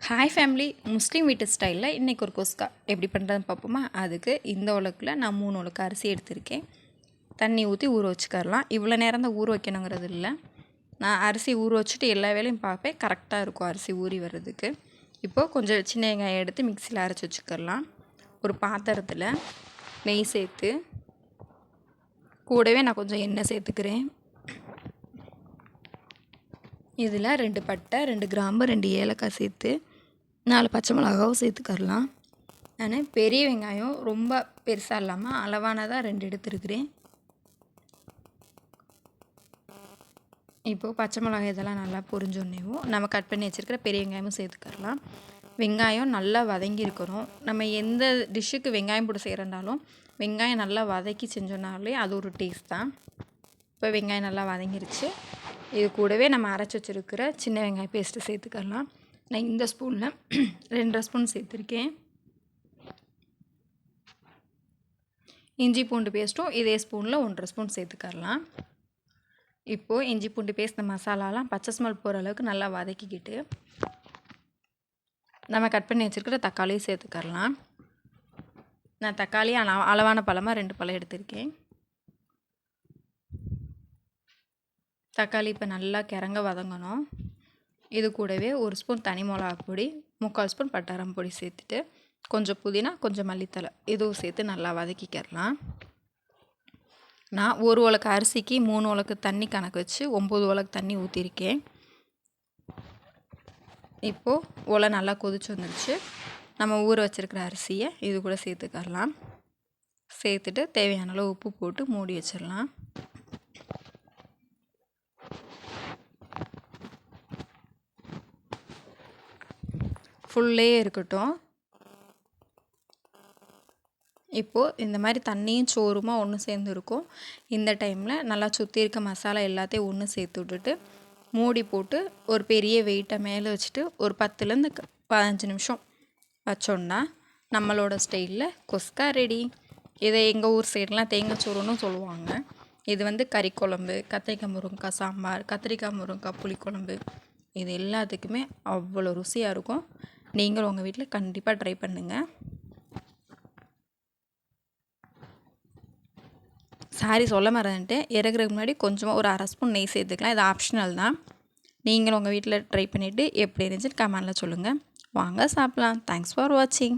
Hi family, முஸ்லீம் வீட்டு ஸ்டைலில் இன்றைக்கி ஒரு குஸ்கா எப்படி பண்ணுறதுன்னு பார்ப்போமா. அதுக்கு இந்த உலக்கில் நான் 3 உலக்கு அரிசி எடுத்திருக்கேன். தண்ணி ஊற்றி ஊற வச்சுக்கரலாம். இவ்வளோ நேரம் தான் ஊற வைக்கணுங்கிறது இல்லை. நான் அரிசி ஊற வச்சுட்டு எல்லா வேலையும் பார்ப்பேன். கரெக்டாக இருக்கும் அரிசி ஊறி வர்றதுக்கு. இப்போது கொஞ்சம் சின்ன வெங்காயம் எடுத்து மிக்சியில் அரைச்சி வச்சுக்கரலாம். ஒரு பாத்திரத்தில் நெய் சேர்த்து கூடவே நான் கொஞ்சம் எண்ணெய் சேர்த்துக்கிறேன். இதில் 2 பட்டை, 2 கிராம்பு, 2 ஏலக்காய் சேர்த்து 4 பச்சை மிளகாவும் சேர்த்துக்கரலாம். நான் பெரிய வெங்காயம் ரொம்ப பெருசாக இல்லாமல் அளவானதாக 2 எடுத்துருக்கிறேன். இப்போது பச்சை மிளகாய் இதெல்லாம் நல்லா பொரிஞ்சோடனேவும் நம்ம கட் பண்ணி வச்சுருக்கிற பெரிய வெங்காயமும் சேர்த்துக்கரலாம். வெங்காயம் நல்லா வதங்கி இருக்கணும். நம்ம எந்த டிஷ்ஷுக்கு வெங்காயம் போட்டு செய்கிறனாலும் வெங்காயம் நல்லா வதக்கி செஞ்சோன்னாலே அது ஒரு டேஸ்ட் தான். இப்போ வெங்காயம் நல்லா வதங்கிருச்சு. இது கூடவே நம்ம அரைச்சி வச்சுருக்கிற சின்ன வெங்காயம் பேஸ்ட்டு சேர்த்துக்கலாம். நான் இந்த ஸ்பூனில் 2 ஸ்பூன் சேர்த்துருக்கேன். இஞ்சி பூண்டு பேஸ்ட்டும் இதே ஸ்பூனில் 1 ஸ்பூன் சேர்த்துக்கலாம். இப்போது இஞ்சி பூண்டு பேஸ்ட் மசாலாலாம் பச்சை ஸ்மெல் போகிற அளவுக்கு நல்லா வதக்கிக்கிட்டு நம்ம கட் பண்ணி வச்சுருக்கிற தக்காளியும் சேர்த்துக்கலாம். நான் தக்காளி அளவான பழமாக 2 பழம் எடுத்திருக்கேன். தக்காளி இப்போ நல்லா கிறங்க வதங்கணும். இது கூடவே 1 ஸ்பூன் தனி மிளகா பொடி, 3/4 ஸ்பூன் பட்டாரம் பொடி சேர்த்துட்டு கொஞ்சம் புதினா, கொஞ்சம் மல்லித்தலை இதுவும் சேர்த்து நல்லா வதக்கிக்கிறலாம். நான் 1 உலக்கு அரிசிக்கு 3 உலக்கு தண்ணி கணக்கு வச்சு 9 உலக்கு தண்ணி ஊற்றிருக்கேன். இப்போது உலை நல்லா கொதிச்சு வந்துருச்சு. நம்ம ஊற வச்சுருக்கிற அரிசியை இது கூட சேர்த்துக்கலாம். சேர்த்துட்டு தேவையான அளவு உப்பு போட்டு மூடி வச்சிடலாம். ஃபுல்லே இருக்கட்டும். இப்போது இந்த மாதிரி தண்ணியும் சோறுமா ஒன்று சேர்ந்து இருக்கும். இந்த டைமில் நல்லா சுற்றி இருக்க மசாலா எல்லாத்தையும் ஒன்று சேர்த்து விட்டுட்டு மூடி போட்டு ஒரு பெரிய வெயிட்டை மேலே வச்சுட்டு ஒரு 10லேருந்து 15 நிமிஷம் வச்சோன்னா நம்மளோட ஸ்டைலில் குஸ்கா ரெடி. இதை எங்கள் ஊர் சைடெலாம் தேங்காய் சோறுன்னு சொல்லுவாங்க. இது கறி குழம்பு, கத்திரிக்காய் முருங்கைக்காய் சாம்பார், கத்திரிக்காய் முருங்கைக்காய் புளிக்குழம்பு இது எல்லாத்துக்குமே அவ்வளோ ருசியாக இருக்கும். நீங்களும் உங்கள் வீட்டில் கண்டிப்பாக ட்ரை பண்ணுங்கள். சாரி சொல்ல மறந்துட்டேன், இறக்குறதுக்கு முன்னாடி கொஞ்சமாக ஒரு 1/2 ஸ்பூன் நெய் சேர்த்துக்கலாம். இது ஆப்ஷனல் தான். நீங்களும் உங்கள் வீட்டில் ட்ரை பண்ணிவிட்டு எப்படி இருந்துச்சுன்னு கமெண்டில் சொல்லுங்கள். வாங்க சாப்பிட்லாம். தேங்க்ஸ் ஃபார் வாட்சிங்.